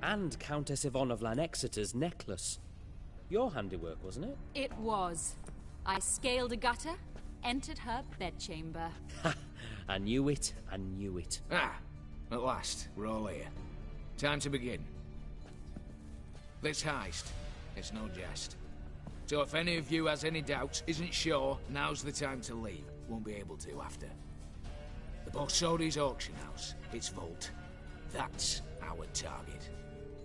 And Countess Yvonne of Lanexeter's necklace. Your handiwork, wasn't it? It was. I scaled a gutter, entered her bedchamber. Ha! I knew it, I knew it. Ah! At last, we're all here. Time to begin. This heist, it's no jest. So if any of you has any doubts, isn't sure, now's the time to leave. Won't be able to after. The Borsodi's auction house, its vault. That's our target.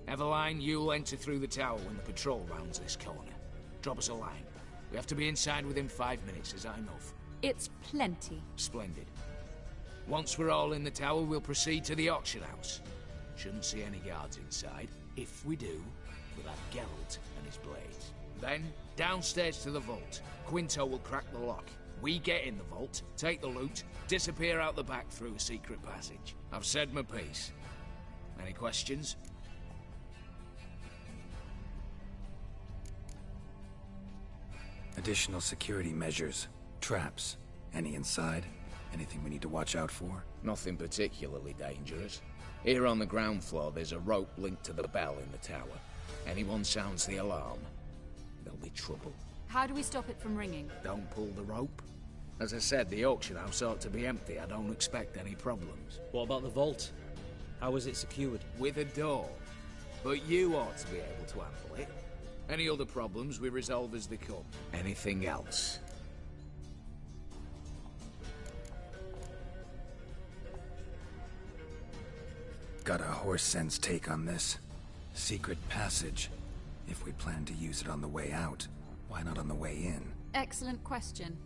Eveline, you'll enter through the tower when the patrol rounds this corner. Drop us a line. We have to be inside within 5 minutes, is that enough? It's plenty. Splendid. Once we're all in the tower, we'll proceed to the auction house. Shouldn't see any guards inside. If we do, we'll have Geralt and his blades. Then, downstairs to the vault. Quinto will crack the lock. We get in the vault, take the loot, disappear out the back through a secret passage. I've said my piece. Any questions? Additional security measures. Traps. Any inside? Anything we need to watch out for? Nothing particularly dangerous. Here on the ground floor, there's a rope linked to the bell in the tower. Anyone sounds the alarm, there'll be trouble. How do we stop it from ringing? Don't pull the rope. As I said, the auction house ought to be empty. I don't expect any problems. What about the vault? How is it secured? With a door. But you ought to be able to handle it. Any other problems we resolve as they come. Anything else? Got a horse sense take on this. Secret passage. If we plan to use it on the way out, why not on the way in? Excellent question.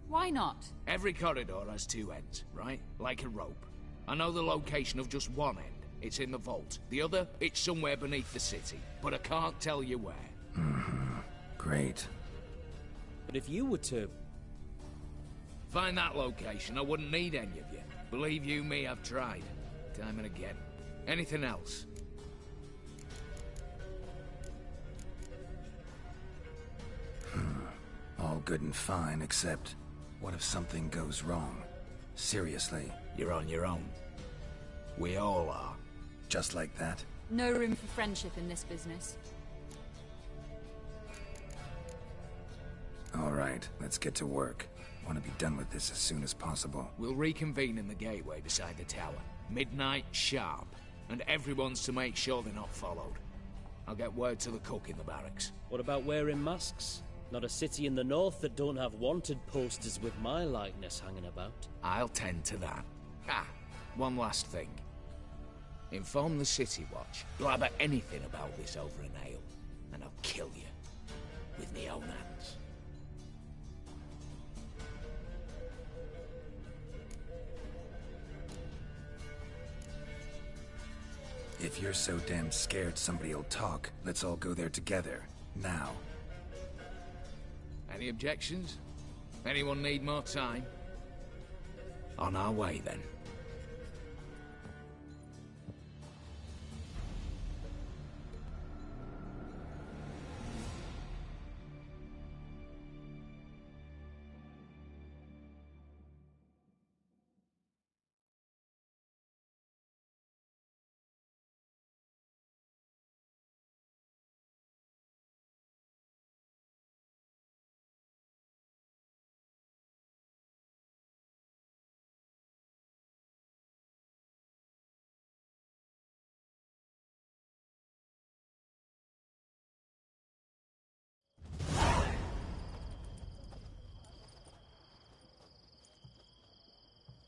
Why not? Every corridor has two ends, right? Like a rope. I know the location of just one end. It's in the vault. The other, it's somewhere beneath the city. But I can't tell you where. Mm-hmm. Great. But if you were to... find that location, I wouldn't need any of you. Believe you me, I've tried. Time and again. Anything else? All good and fine, except... what if something goes wrong? Seriously. You're on your own. We all are. Just like that? No room for friendship in this business. All right, let's get to work. Want to be done with this as soon as possible. We'll reconvene in the gateway beside the tower. Midnight sharp. And everyone's to make sure they're not followed. I'll get word to the cook in the barracks. What about wearing masks? Not a city in the north that don't have wanted posters with my likeness hanging about. I'll tend to that. Ah, one last thing. Inform the City Watch. Blabber anything about this over an ale, and I'll kill you. With me own hands. If you're so damn scared somebody'll talk, let's all go there together. Now. Any objections? Anyone need more time? On our way, then.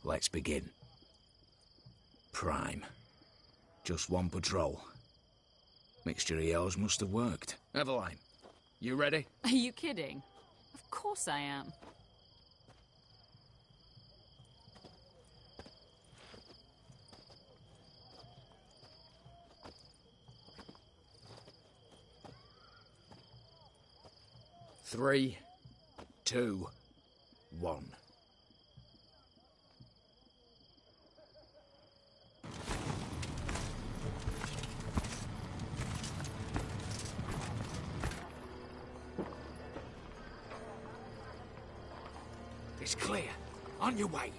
Let's begin. Prime. Just one patrol. Mixture of yours must have worked. Eveline, you ready? Are you kidding? Of course I am. Three, two, one. It's clear. On your way.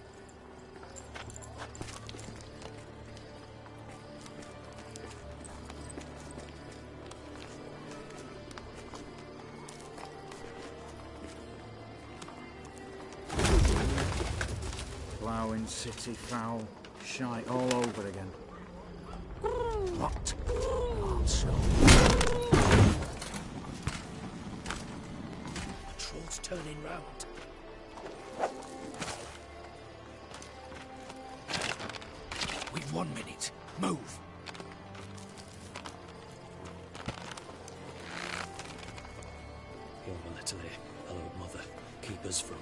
city foul. Shite all over again. What? Also. Troll's turning round. We've 1 minute. Move. You're a little here. Hello, Mother. Keep us from...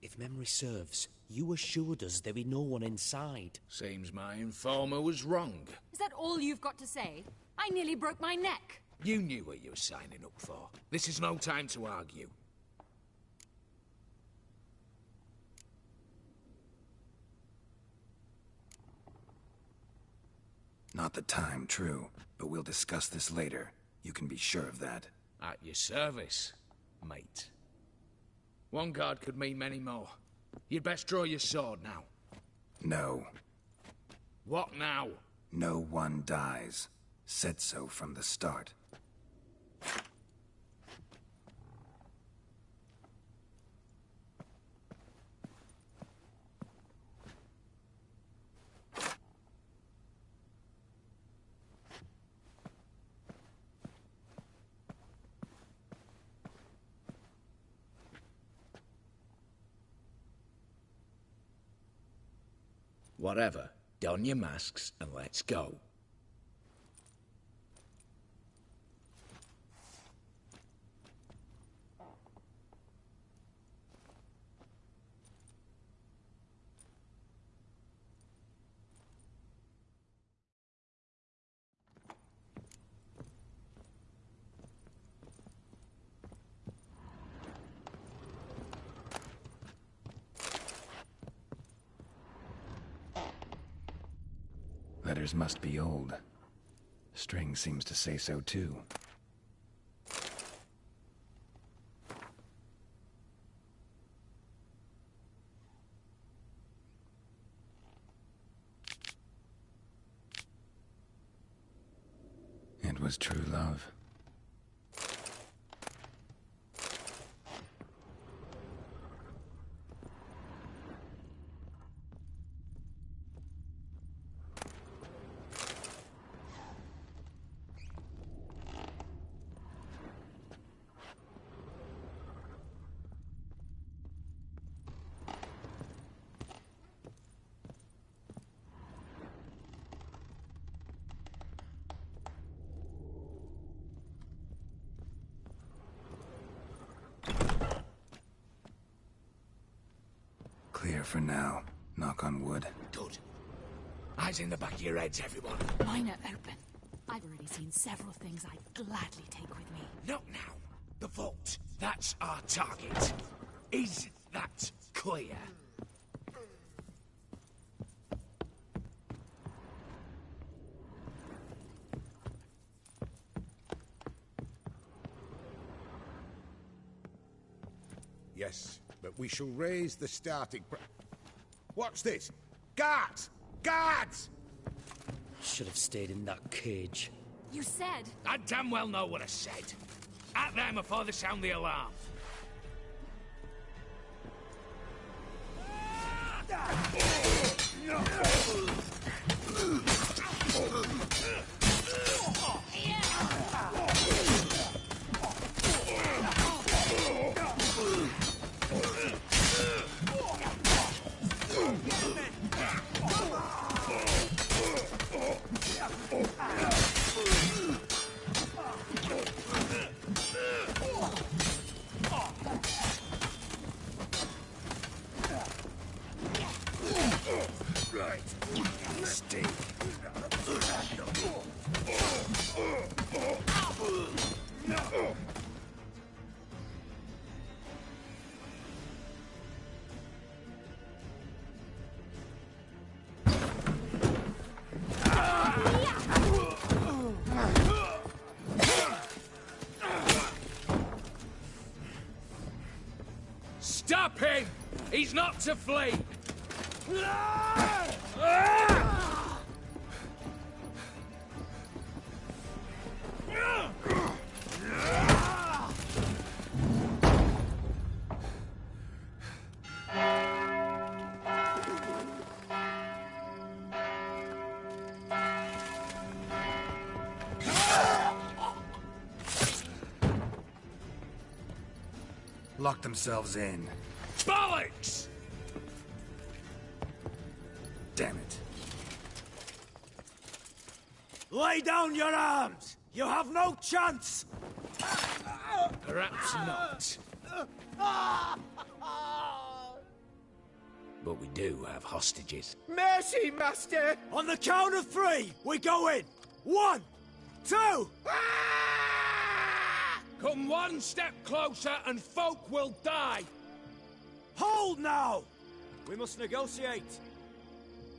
If memory serves, you assured us there be no one inside. Seems my informer was wrong. Is that all you've got to say? I nearly broke my neck. You knew what you were signing up for. This is no time to argue. Not the time, true. But we'll discuss this later. You can be sure of that. At your service, mate. One guard could mean many more. You'd best draw your sword now. No. What now? No one dies. Said so from the start. Whatever. Don your masks and let's go. Letters must be old. String seems to say so too. It was true love. Clear for now. Knock on wood. Good. Eyes in the back of your heads, everyone. Mine are open. I've already seen several things I'd gladly take with me. Not now. The vault. That's our target. Is that clear? Yes, but we shall raise the starting What's this? Guards! Guards! Should have stayed in that cage. You said... I damn well know what I said. At them before they sound the alarm. Right. Mistake. He's not to flee! Lock themselves in. Bollocks! Damn it. Lay down your arms! You have no chance! Perhaps not. But we do have hostages. Mercy, Master! On the count of 3, we go in! 1, 2... Come one step closer and folk will die! Hold now! We must negotiate.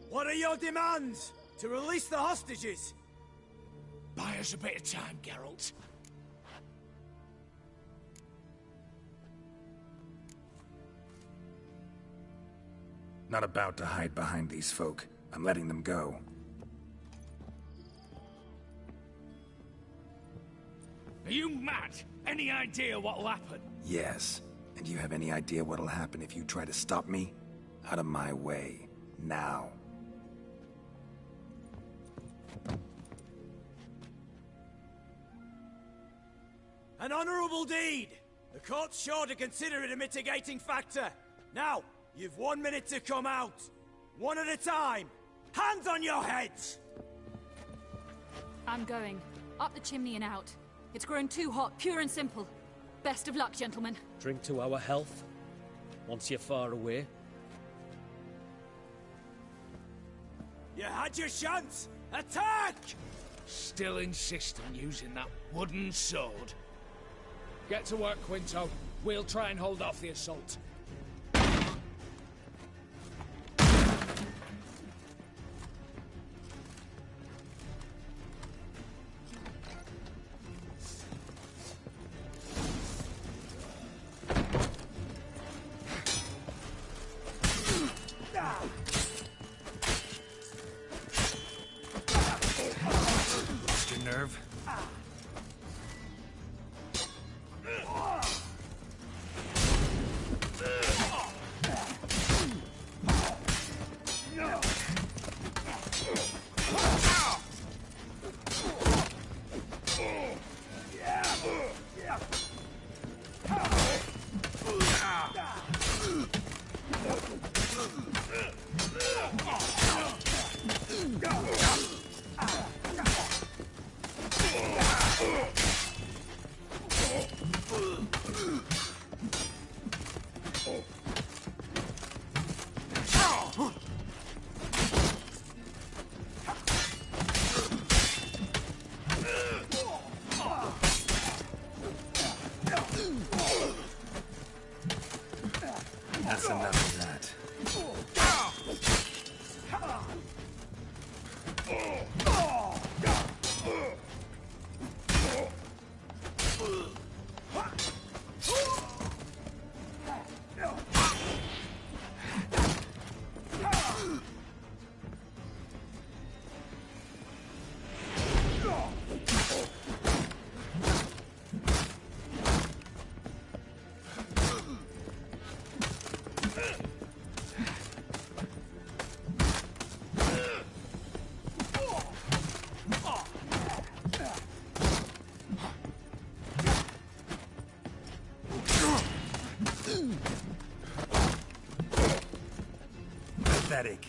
What are your demands? To release the hostages? Buy us a bit of time, Geralt. Not about to hide behind these folk. I'm letting them go. Are you mad? Any idea what'll happen? Yes. And do you have any idea what'll happen if you try to stop me? Out of my way. Now. An honorable deed! The court's sure to consider it a mitigating factor. Now, you've 1 minute to come out. One at a time. Hands on your heads! I'm going. Up the chimney and out. It's grown too hot, pure and simple. Best of luck, gentlemen. Drink to our health. Once you're far away. You had your chance! Attack! Still insist on using that wooden sword. Get to work, Quinto. We'll try and hold off the assault. Lost your nerve? That's enough of that. Pathetic.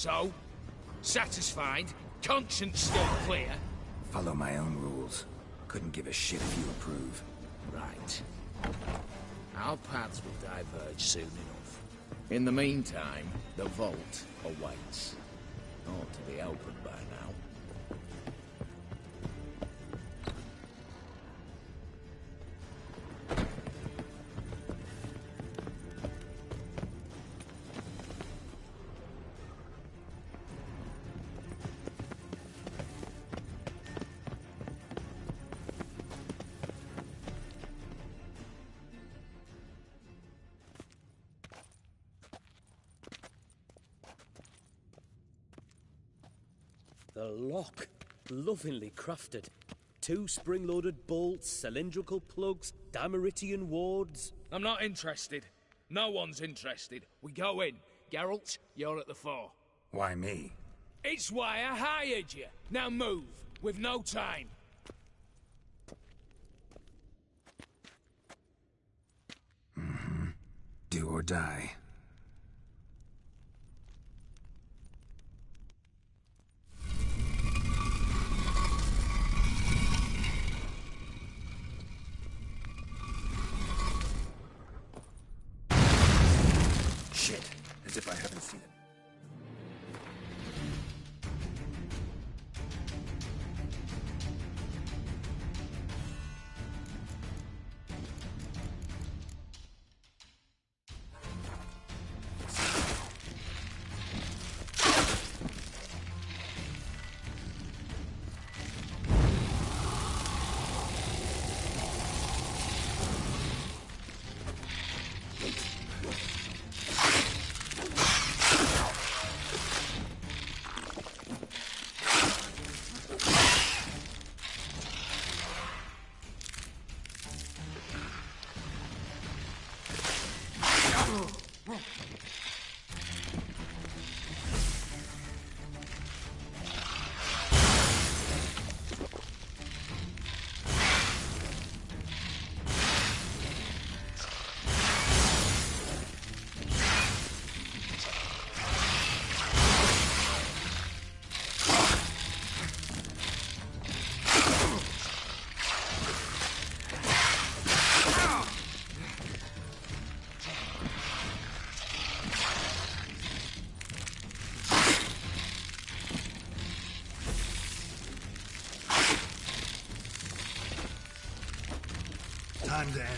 So? Satisfied? Conscience still clear? Follow my own rules. Couldn't give a shit if you approve. Right. Our paths will diverge soon enough. In the meantime, the vault awaits. Ought to be open by now. The lock. Lovingly crafted. 2 spring-loaded bolts, cylindrical plugs, Dameritian wards. I'm not interested. No one's interested. We go in. Geralt, you're at the fore. Why me? It's why I hired you. Now move. We've no time. Do or die. Shit, as if I haven't seen it. Time to end.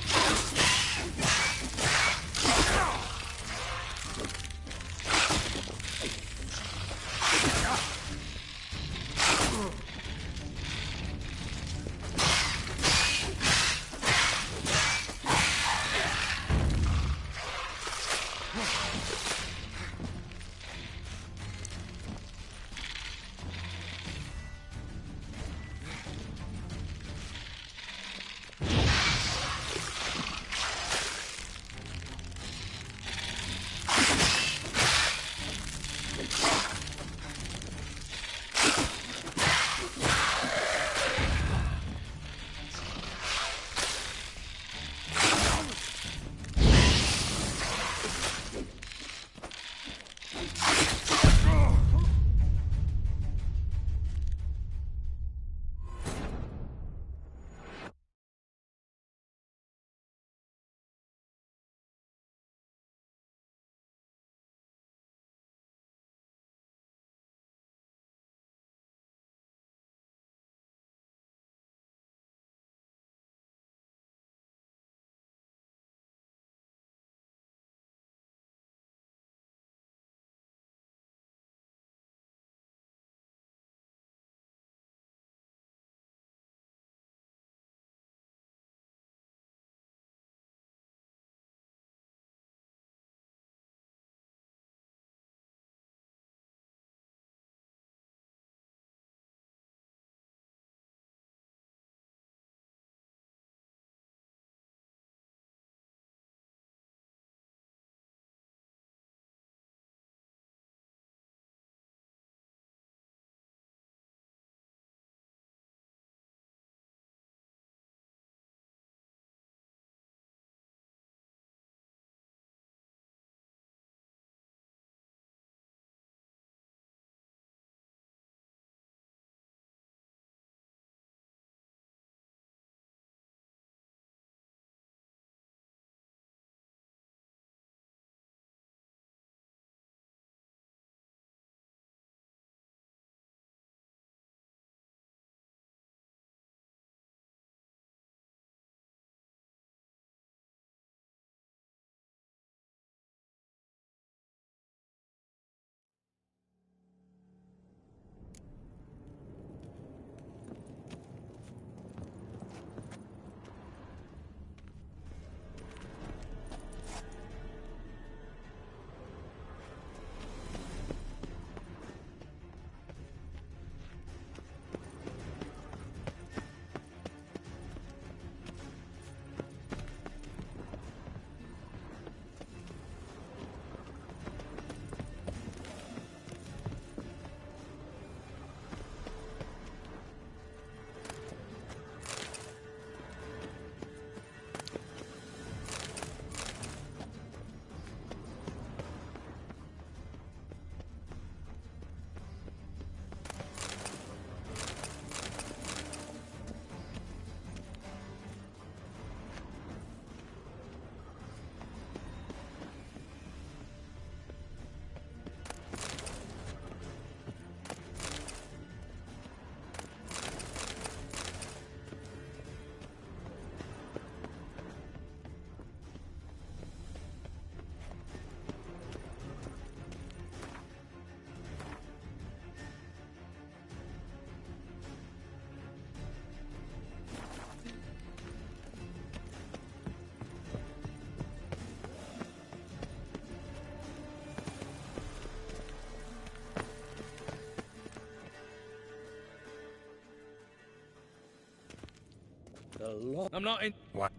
lot. I'm not in... What?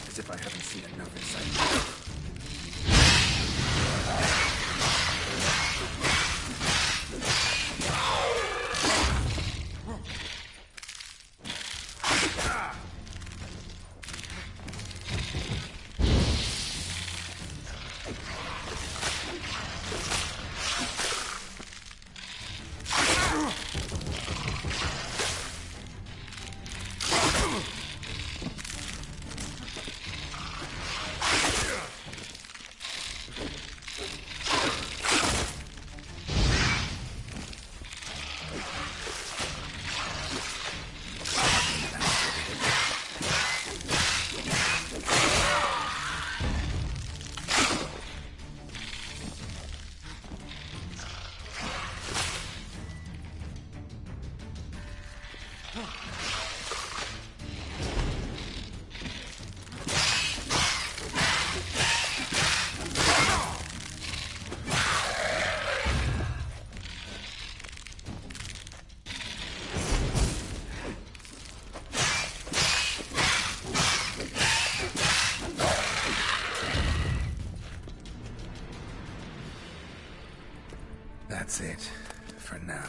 As if I haven't seen enough inside. That's it, for now.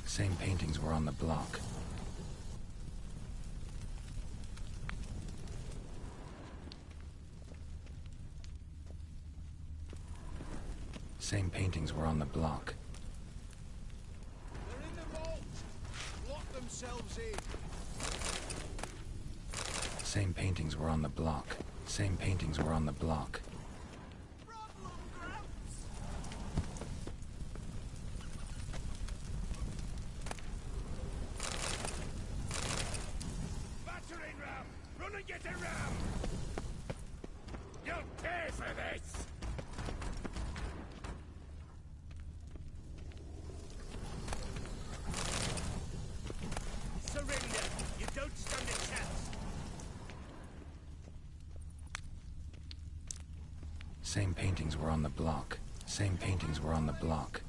Same paintings were on the block. Same paintings were on the block. They're in the vault! Lock themselves in! Same paintings were on the block. Same paintings were on the block. Get around! You'll pay for this! Surrender! You don't stand a chance! Same paintings were on the block. Same paintings were on the block.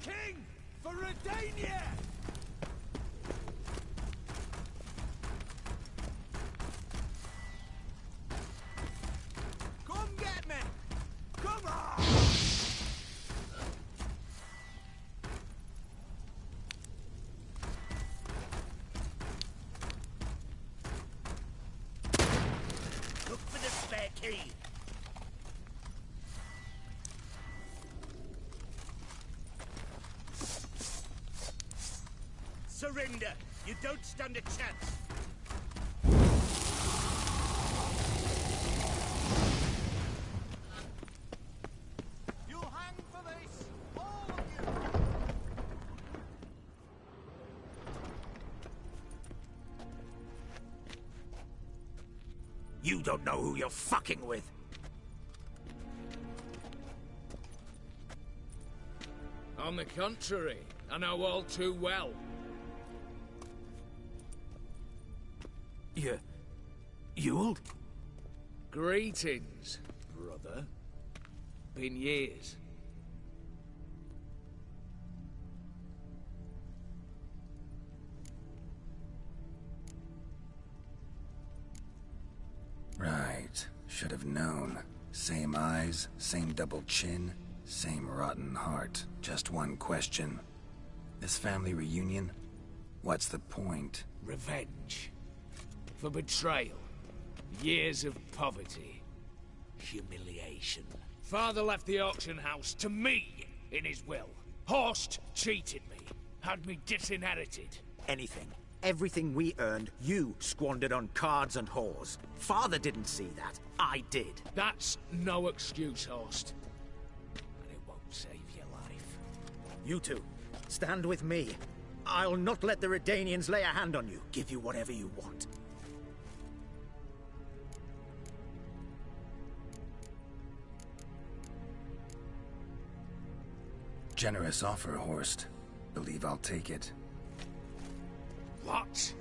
King! For Redania! Come get me! Come on! Look for the spare key! Surrender! You don't stand a chance! You'll hang for this! All of you! You don't know who you're fucking with! On the contrary, I know all too well. Ewald? Greetings, brother. Been years. Right. Should have known. Same eyes, same double chin, same rotten heart. Just one question. This family reunion? What's the point? Revenge. For betrayal. Years of poverty. Humiliation. Father left the auction house to me in his will. Horst cheated me. Had me disinherited. Anything. Everything we earned, you squandered on cards and whores. Father didn't see that. I did. That's no excuse, Horst. And it won't save your life. You two, stand with me. I'll not let the Redanians lay a hand on you. Give you whatever you want. Generous offer, Horst. Believe I'll take it. What?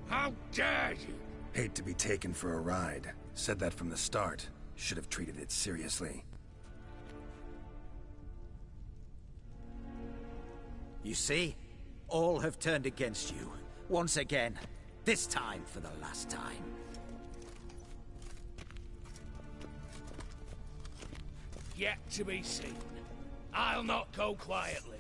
How dare you? Hate to be taken for a ride. Said that from the start. Should have treated it seriously. You see? All have turned against you. Once again. This time for the last time. Yet to be seen. I'll not go quietly.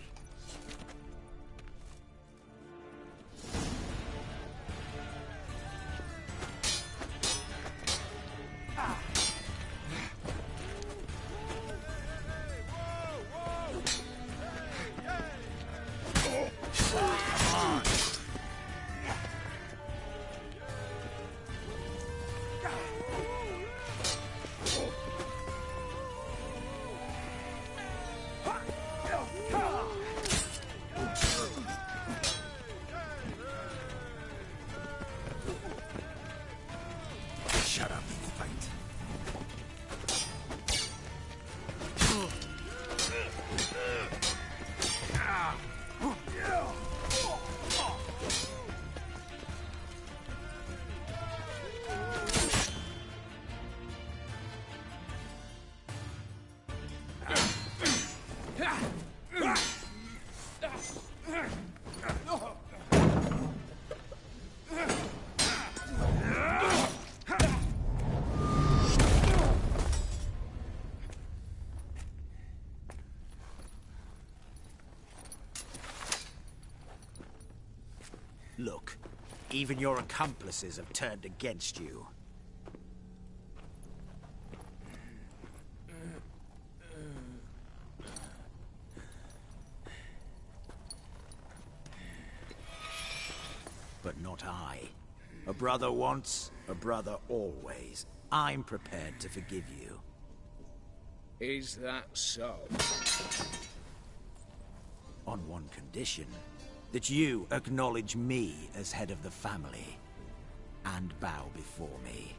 Shut up and fight. Look, even your accomplices have turned against you. But not I. A brother once, a brother always. I'm prepared to forgive you. Is that so? On one condition. That you acknowledge me as head of the family. And bow before me.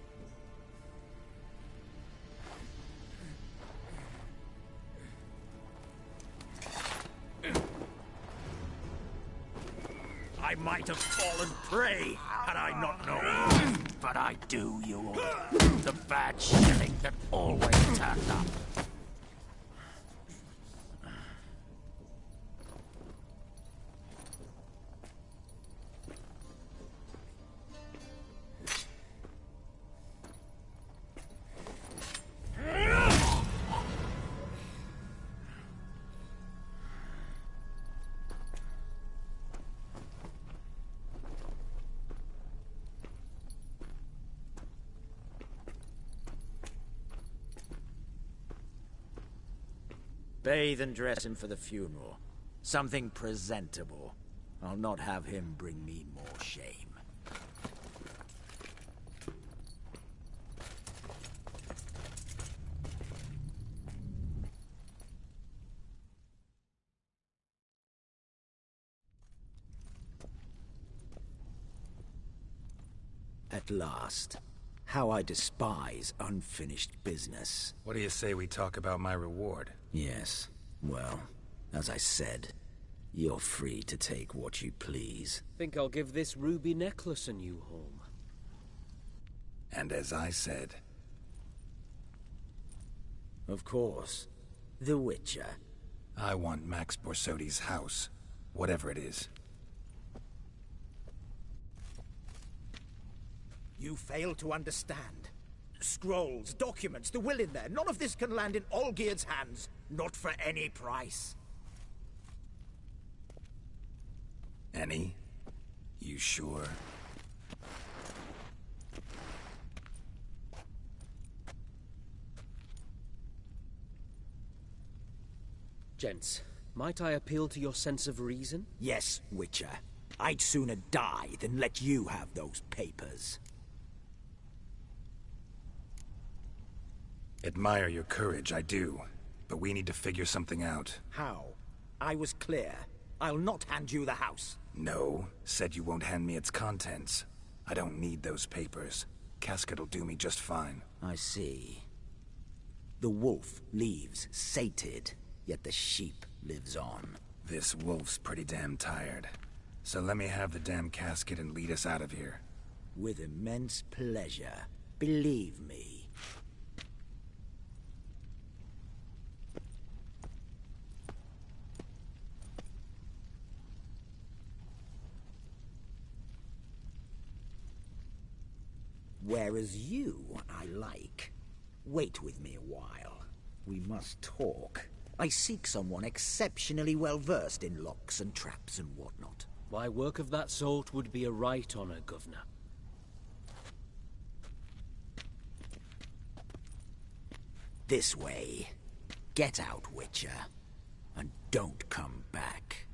I might have fallen prey had I not known. But I do, you all. The bad shilling that always turned up. Bathe and dress him for the funeral. Something presentable. I'll not have him bring me more shame. At last. How I despise unfinished business. What do you say we talk about my reward? Yes, well, As I said, you're free to take what you please. Think I'll give this ruby necklace a new home. And as I said... Of course. The Witcher. I want Max Borsodi's house. Whatever it is. You fail to understand. Scrolls, documents, the will in there. None of this can land in Olgierd's hands. Not for any price. Any? You sure? Gents, might I appeal to your sense of reason? Yes, Witcher. I'd sooner die than let you have those papers. Admire your courage, I do. But we need to figure something out. How? I was clear. I'll not hand you the house. No, said you won't hand me its contents. I don't need those papers. Casket'll do me just fine. I see. The wolf leaves sated, yet the sheep lives on. This wolf's pretty damn tired. So let me have the damn casket and lead us out of here. With immense pleasure. Believe me. Whereas you, I like. Wait with me a while. We must talk. I seek someone exceptionally well-versed in locks and traps and whatnot. Why, work of that sort would be a right honor, Governor. This way. Get out, Witcher. And don't come back.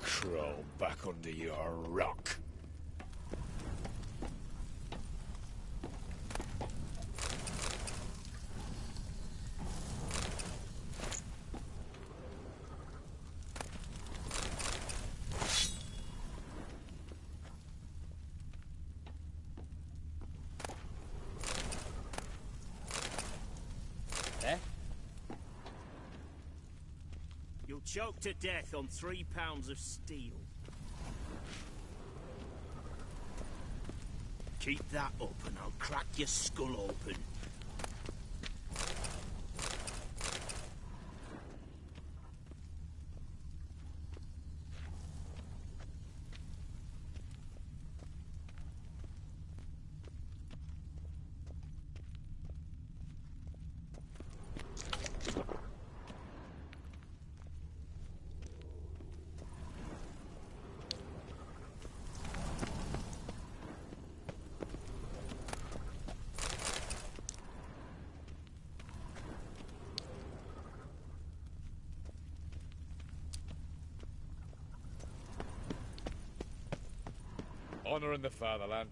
Crawl back under your rock. You'll choke to death on 3 pounds of steel. Keep that up and I'll crack your skull open. Honouring the fatherland.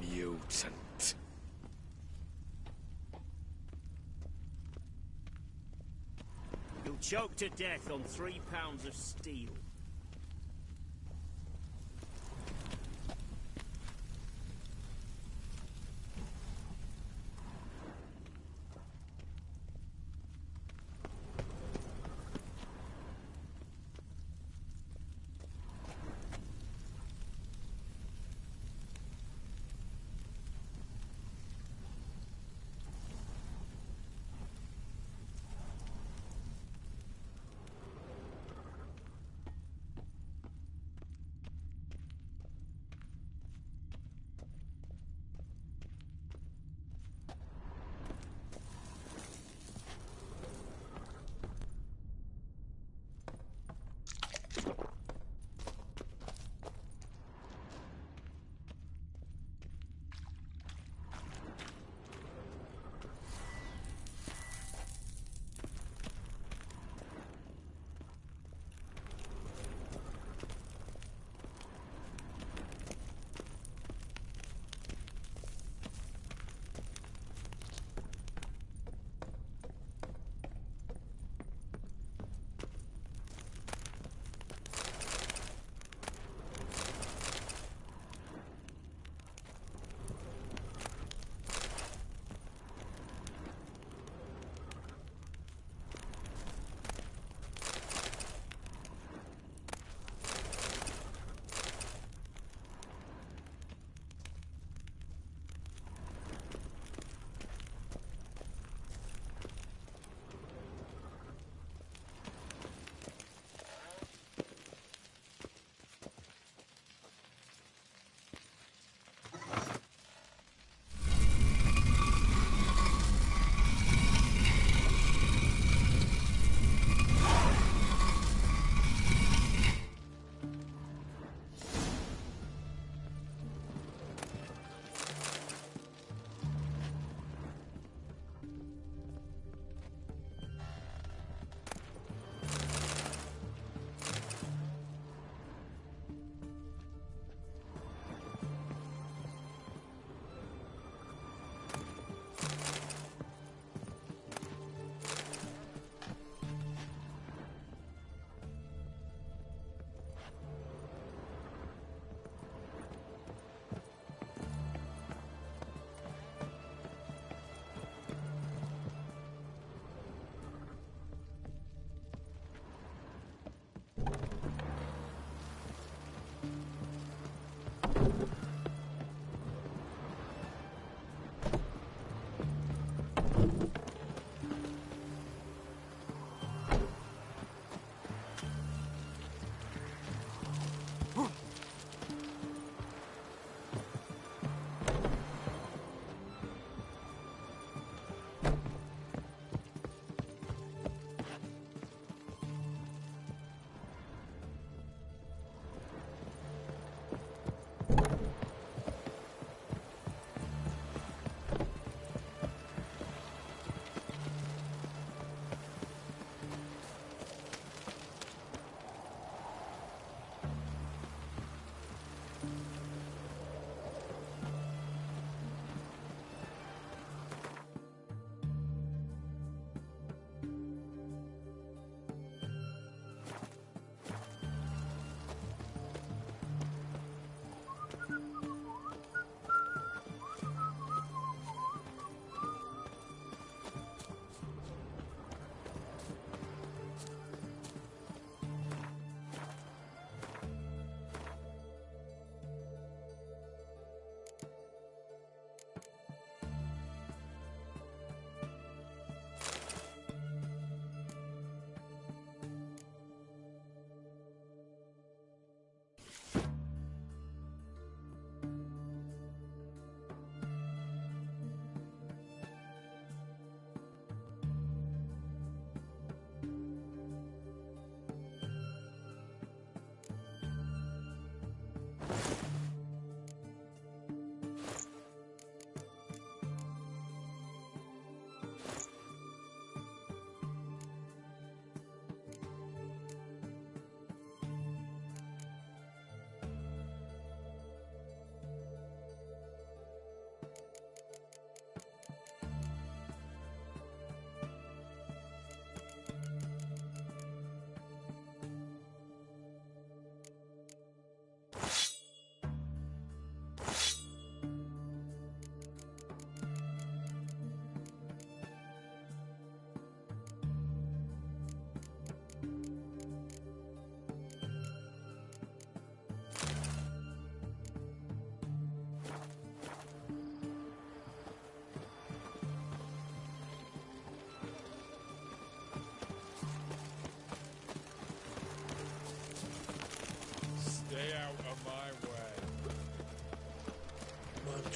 Mutant. You'll choke to death on 3 pounds of steel.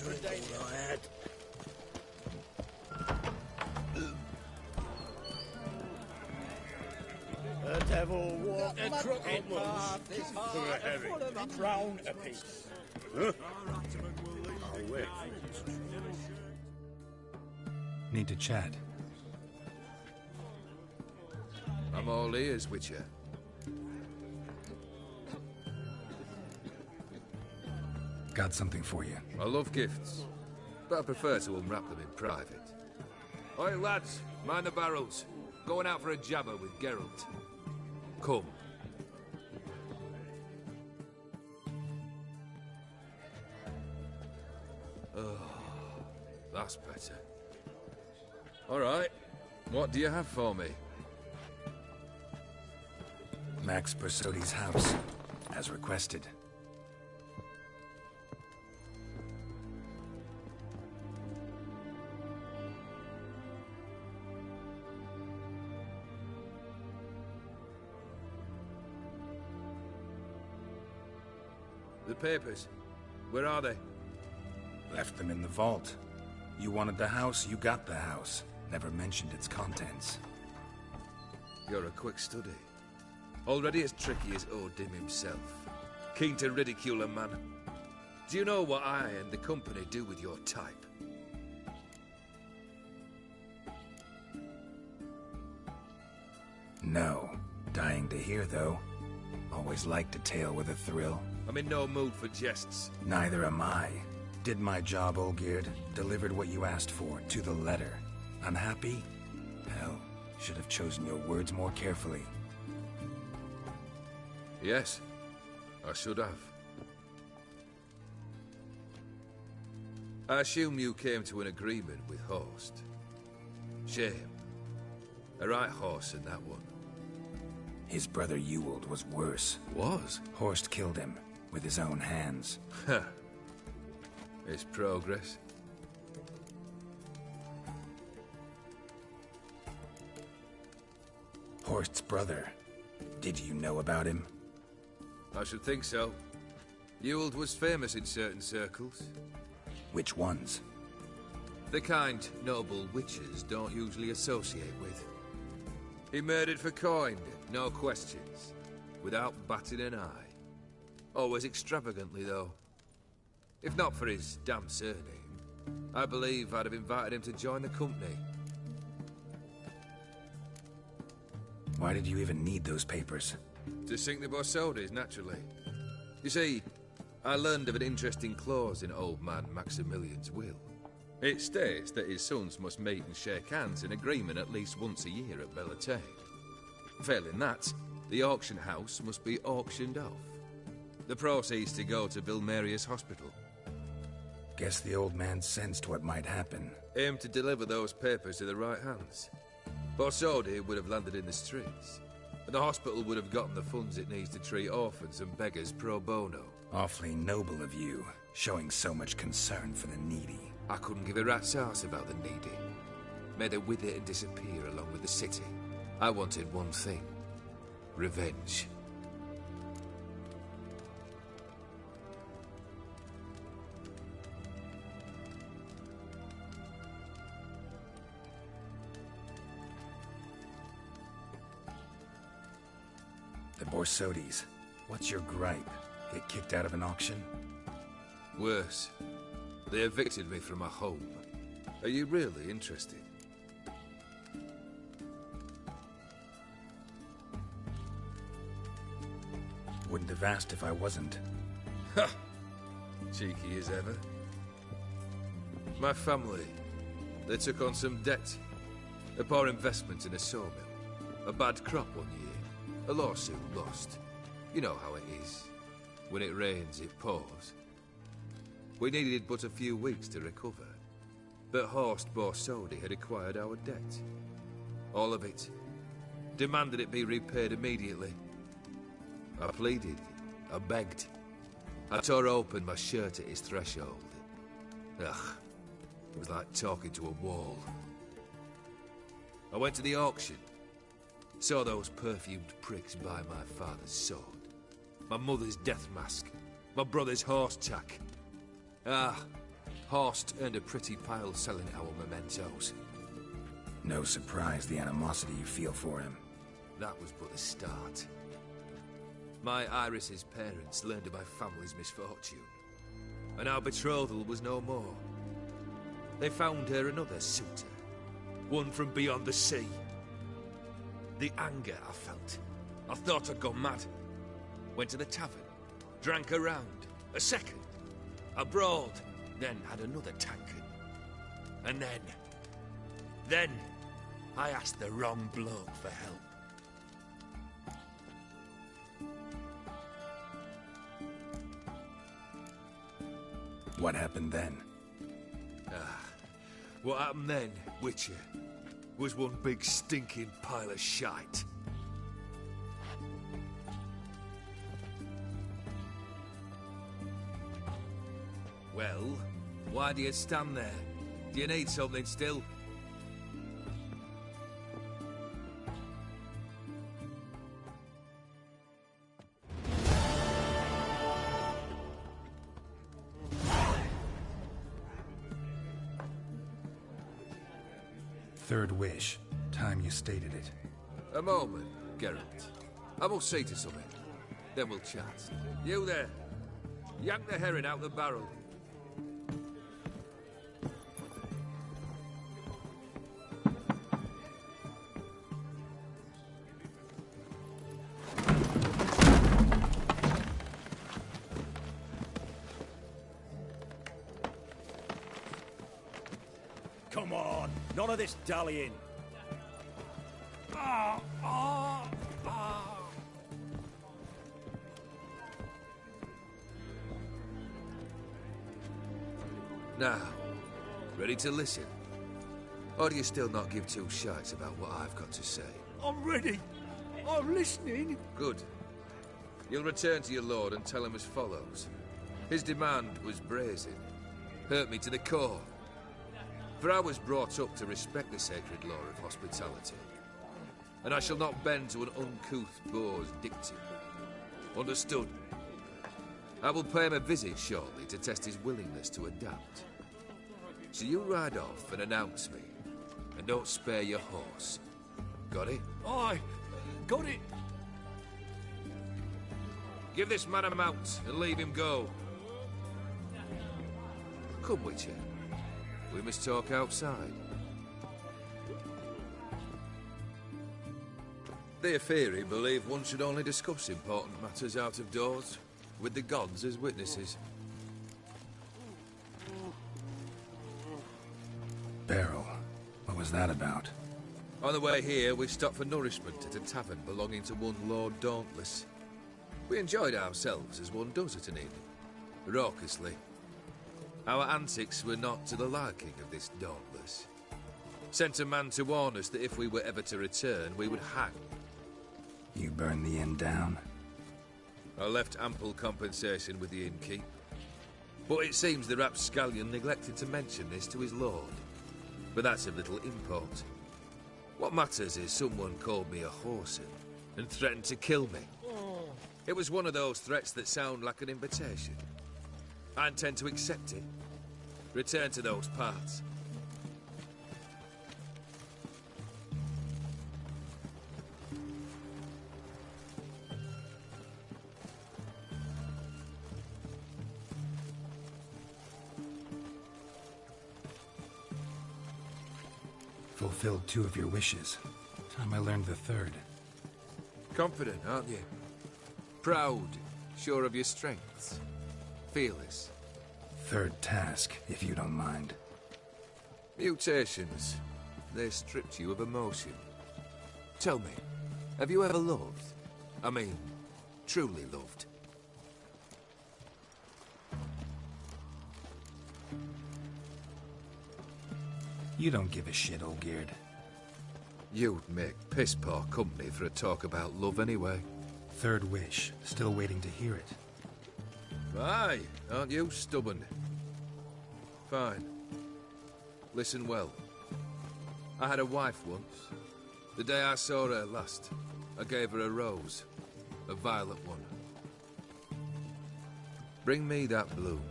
drink all I had. The devil walked a crooked path this For a herring, crown apiece. Huh? I'll wait. Need to chat. I'm all ears, Witcher. Got something for you. I love gifts, but I prefer to unwrap them in private. Oi, lads, mind the barrels. Going out for a jabber with Geralt. Come. Oh, that's better. All right, what do you have for me? Max Bersodi's house, as requested. The papers. Where are they? Left them in the vault. You wanted the house, you got the house. Never mentioned its contents. You're a quick study. Already as tricky as Odin himself. Keen to ridicule a man. Do you know what I and the company do with your type? No. Dying to hear, though. Always liked a tale with a thrill. I'm in no mood for jests. Neither am I. Did my job, Olgierd. Delivered what you asked for, to the letter. Unhappy? Hell, should have chosen your words more carefully. Yes, I should have. I assume you came to an agreement with Horst. Shame. A right horse in that one. His brother Ewald was worse. Was? Horst killed him, with his own hands. Huh. It's progress. Horst's brother. Did you know about him? I should think so. Ewald was famous in certain circles. Which ones? The kind noble witches don't usually associate with. He murdered for coin, no questions, without batting an eye. Always extravagantly, though. If not for his damn surname, I believe I'd have invited him to join the company. Why did you even need those papers? To sink the Borsodis, naturally. You see, I learned of an interesting clause in old man Maximilian's will. It states that his sons must meet and shake hands in agreement at least once a year at Bellatane. Failing that, the auction house must be auctioned off. The proceeds to go to Vilmerius Hospital. Guess the old man sensed what might happen. Aimed to deliver those papers to the right hands. Borsodi would have landed in the streets, and the hospital would have gotten the funds it needs to treat orphans and beggars pro bono. Awfully noble of you, showing so much concern for the needy. I couldn't give a rat's ass about the needy. May they wither and disappear along with the city. I wanted one thing. Revenge. The Borsodis. What's your gripe? Get kicked out of an auction? Worse. They evicted me from my home. Are you really interested? Wouldn't have asked if I wasn't. Ha! Cheeky as ever. My family, they took on some debt. A poor investment in a sawmill. A bad crop one year. A lawsuit lost. You know how it is. When it rains, it pours. We needed but a few weeks to recover. But Horst Borsodi had acquired our debt. All of it. Demanded it be repaid immediately. I pleaded. I begged. I tore open my shirt at his threshold. Ugh. It was like talking to a wall. I went to the auction. Saw those perfumed pricks buy my father's sword. My mother's death mask. My brother's horse tack. Ah, Horst earned a pretty pile selling our mementos. No surprise the animosity you feel for him. That was but the start. My Iris's parents learned of my family's misfortune, and our betrothal was no more. They found her another suitor, one from beyond the sea. The anger I felt, I thought I'd gone mad. Went to the tavern, drank a round, a second, a broad, then had another tankard. And then I asked the wrong bloke for help. What happened then? What happened then, Witcher, was one big stinking pile of shite. Well, why do you stand there? Do you need something still? Third wish. Time you stated it. A moment, Geralt. I must say to something. Then we'll chat. You there. Yank the herring out the barrel. Come on, none of this dallying. Now, ready to listen? Or do you still not give two shites about what I've got to say? I'm ready. I'm listening. Good. You'll return to your lord and tell him as follows. His demand was brazen. Hurt me to the core. For I was brought up to respect the sacred law of hospitality. And I shall not bend to an uncouth boor's dictum. Understood? I will pay him a visit shortly to test his willingness to adapt. So you ride off and announce me. And don't spare your horse. Got it? Aye, got it. Give this man a mount and leave him go. Come, Witcher. We must talk outside. The Aetheri believe one should only discuss important matters out of doors, with the gods as witnesses. Barrel. What was that about? On the way here, we stopped for nourishment at a tavern belonging to one Lord Dauntless. We enjoyed ourselves as one does at an inn, raucously. Our antics were not to the liking of this Dauntless. Sent a man to warn us that if we were ever to return, we would hang. You burned the inn down? I left ample compensation with the innkeep. But it seems the rapscallion neglected to mention this to his lord. But that's of little import. What matters is someone called me a whoreson and threatened to kill me. It was one of those threats that sound like an invitation. I intend to accept it. Return to those parts. Fulfilled 2 of your wishes. Time I learned the 3rd. Confident, aren't you? Proud, sure of your strengths. Fearless. 3rd task, if you don't mind. Mutations. They stripped you of emotion. Tell me, have you ever loved? I mean, truly loved? You don't give a shit, old Geared. You'd make piss-poor company for a talk about love anyway. 3rd wish. Still waiting to hear it. Aye, aren't you stubborn? Fine. Listen well. I had a wife once. The day I saw her last, I gave her a rose. A violet one. Bring me that bloom.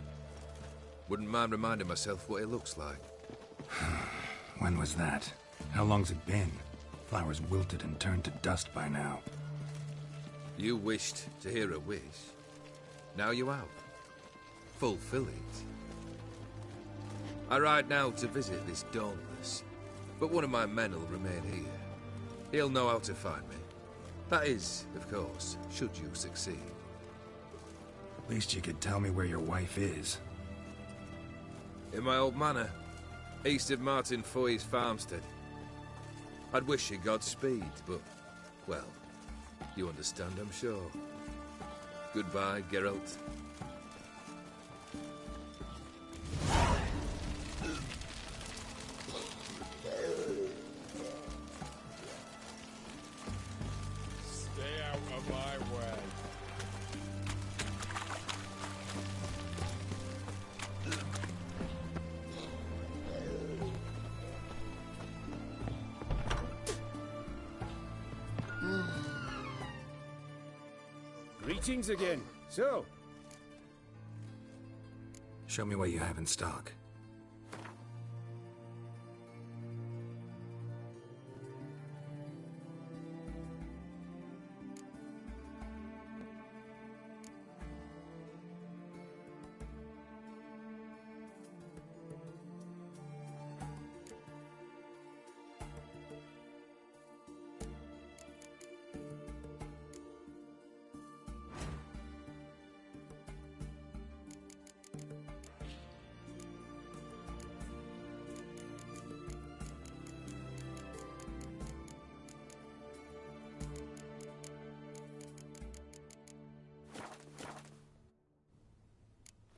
Wouldn't mind reminding myself what it looks like. When was that? How long's it been? Flowers wilted and turned to dust by now. You wished to hear a wish. Now you have. Fulfill it. I ride now to visit this Dauntless, but one of my men will remain here. He'll know how to find me. That is, of course, should you succeed. At least you could tell me where your wife is. In my old manor, east of Martin Foy's farmstead. I'd wish you Godspeed, but, well, you understand, I'm sure. Goodbye, Geralt. Stay out of my way. Greetings again. So, Show me what you have in stock.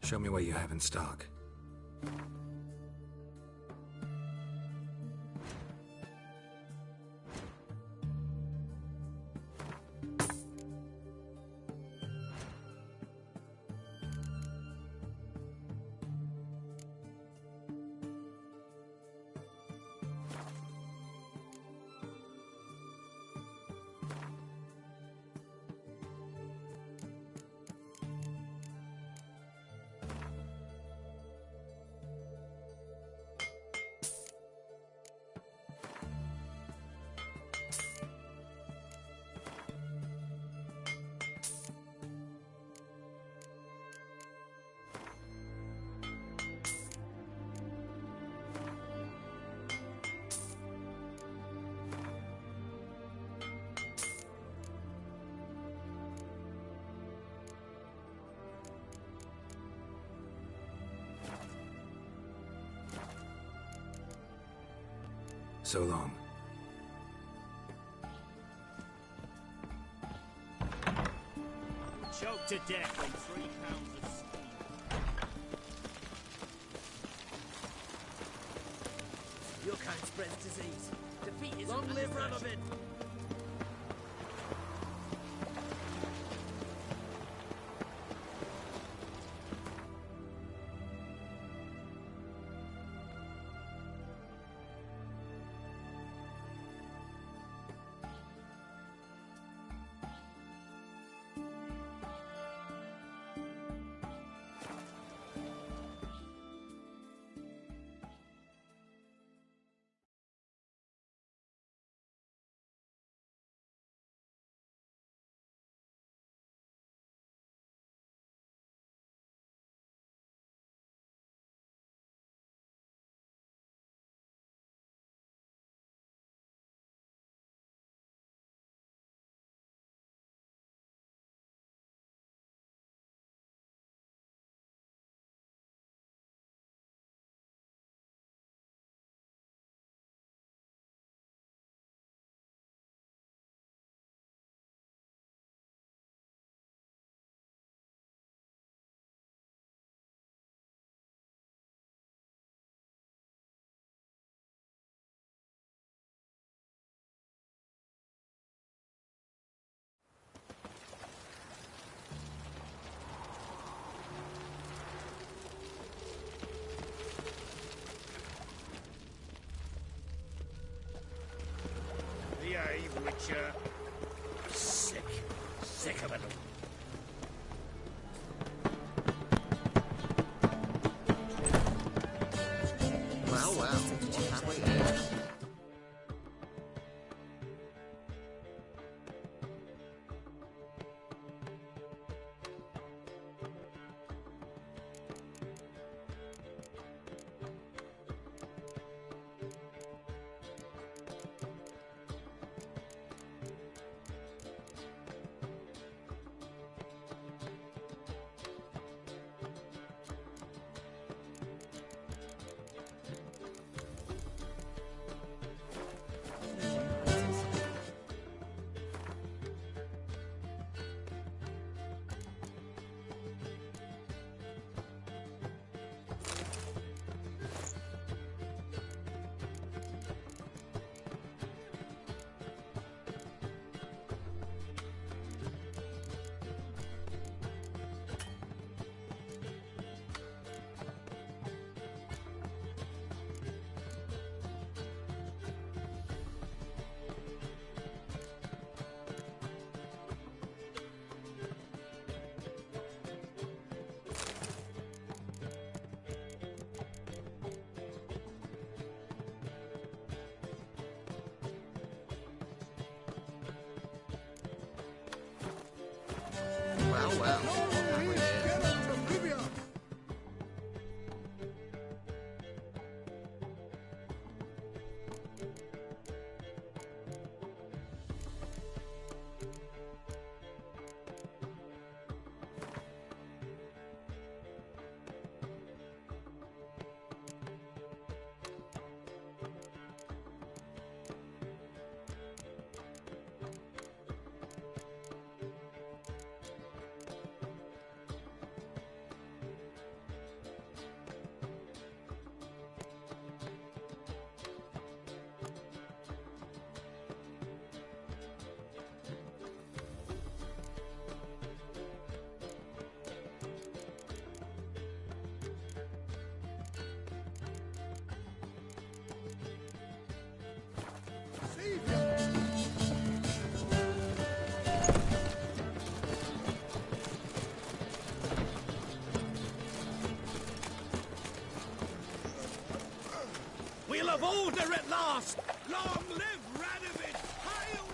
Show me what you have in stock. So long. Choked to death on 3 pounds of steel. Your kind spreads disease. Defeat is long live Ranovin. Behave, Witcher. Sick. Sick of it all. Well, well, what have we here? Well, well, what have we here? We'll have order at last! Long live Radovid! Hail!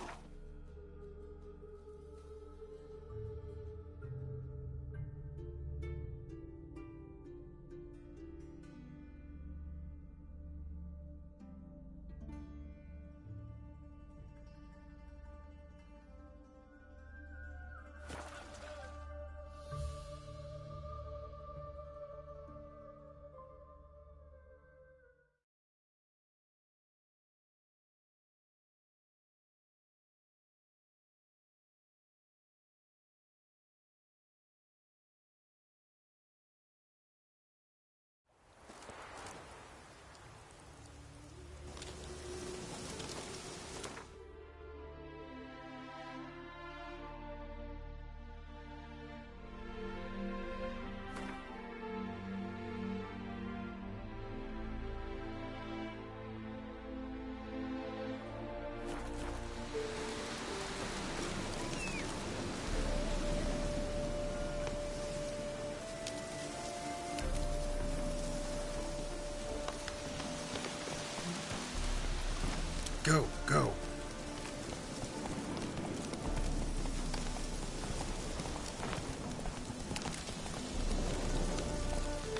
Go, go.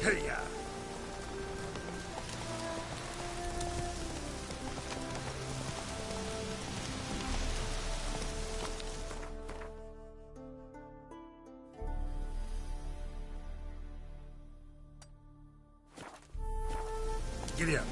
Hey-ya! Giddy up.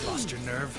Lost your nerve?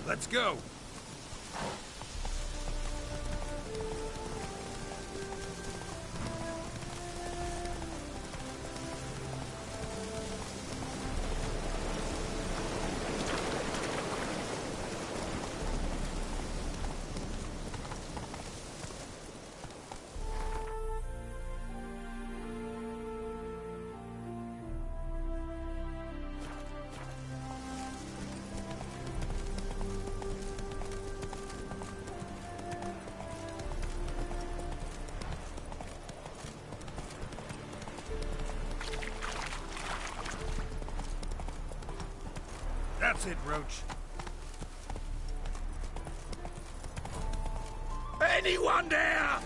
Let's go. That's it, Roach. Anyone there?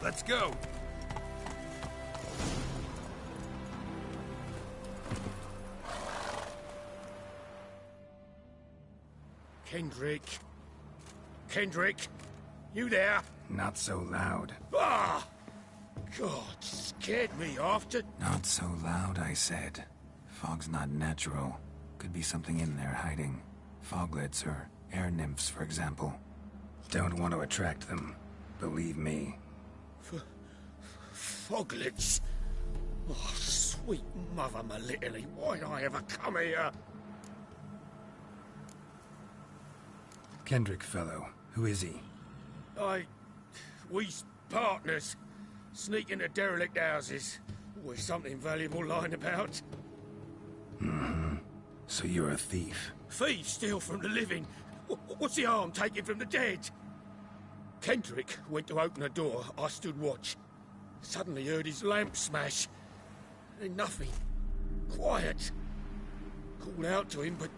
Let's go. Kendrick. Kendrick, you there? Not so loud. Ah! God, scared me off to... Not so loud, I said. Fog's not natural. Could be something in there hiding. Foglets or air nymphs, for example. Don't want to attract them. Believe me. Foglets? Oh, sweet mother, my little, why'd I ever come here? Kendrick fellow. Who is he? We's partners. Sneak into derelict houses. Always something valuable lying about. Mm-hmm. So you're a thief? Thieves steal from the living. What's the harm taken from the dead? Kendrick went to open a door. I stood watch. Suddenly heard his lamp smash. Then nothing. Quiet. Called out to him, but...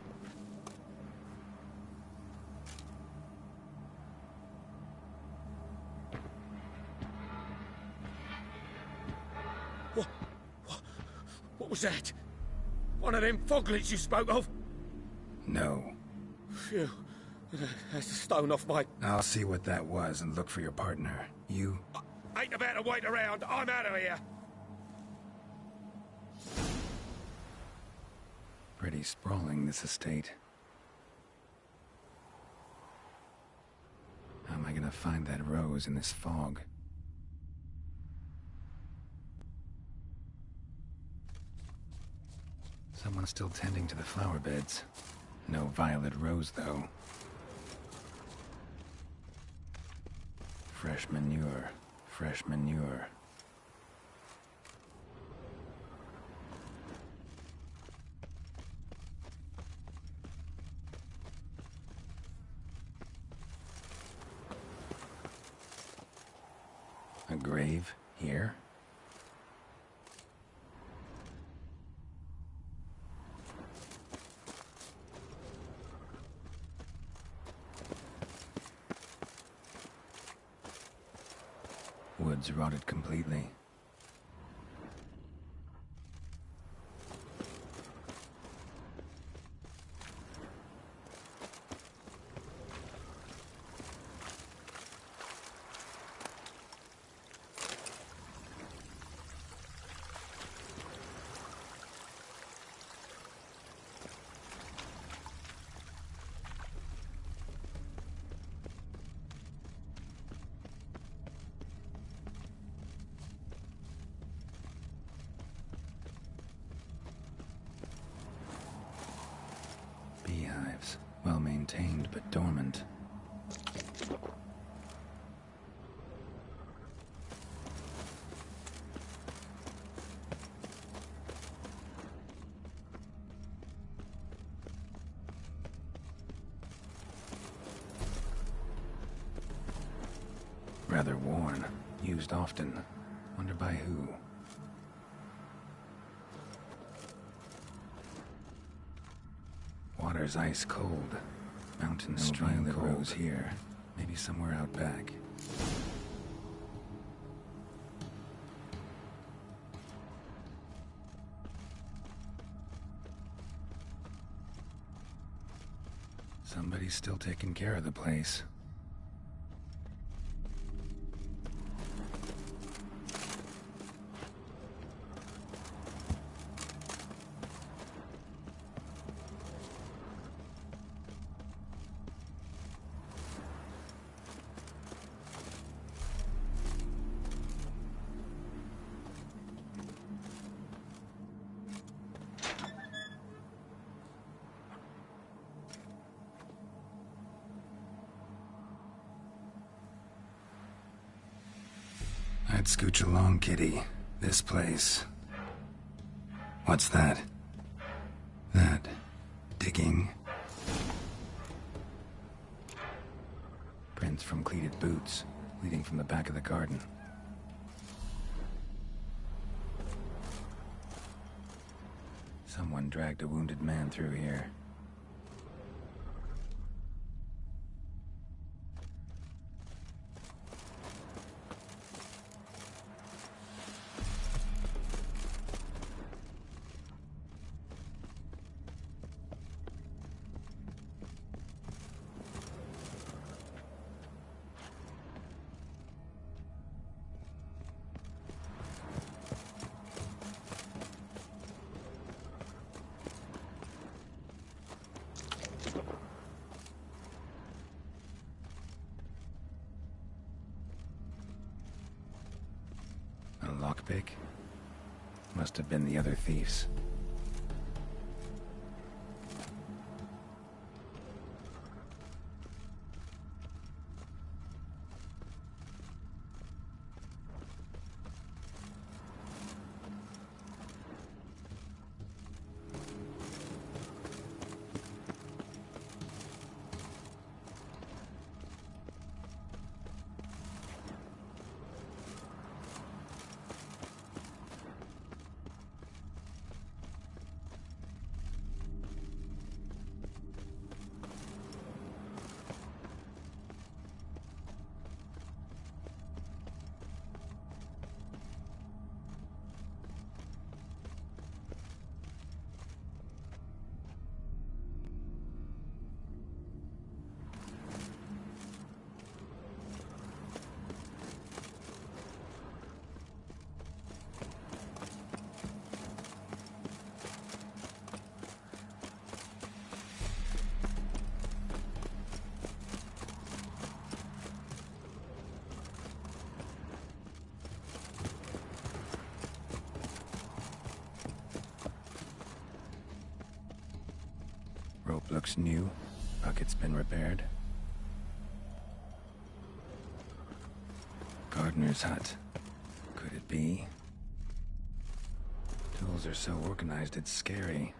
What was that? One of them foglets you spoke of? No. Phew. That's the stone off my... I'll see what that was and look for your partner. You? I ain't about to wait around. I'm out of here. Pretty sprawling, this estate. How am I gonna find that rose in this fog? Someone's still tending to the flower beds. No violet rose, though. Fresh manure. Fresh manure. A grave here? Woods rotted completely. Beehives, well maintained but dormant. Rather worn, used often. Wonder by who? Water's ice cold. Mountain stream that rose here. Maybe somewhere out back. Somebody's still taking care of the place. Right, scooch along, kitty. This place. What's that? That... digging? Prints from cleated boots, leading from the back of the garden. Someone dragged a wounded man through here. A lockpick? Must have been the other thieves. Rope looks new. Bucket's been repaired. Gardener's hut. Could it be? Tools are so organized it's scary.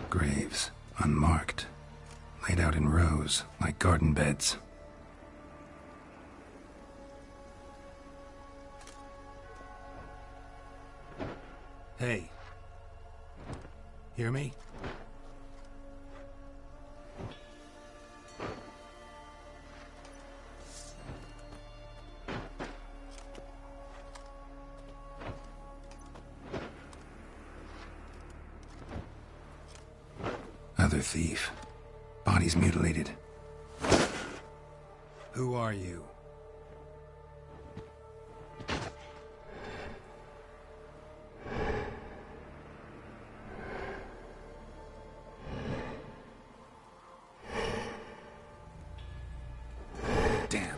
Graves, unmarked, laid out in rows like garden beds. Hey. Hear me? Other thief. Body's mutilated. Who are you? Damn.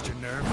lost your nerve?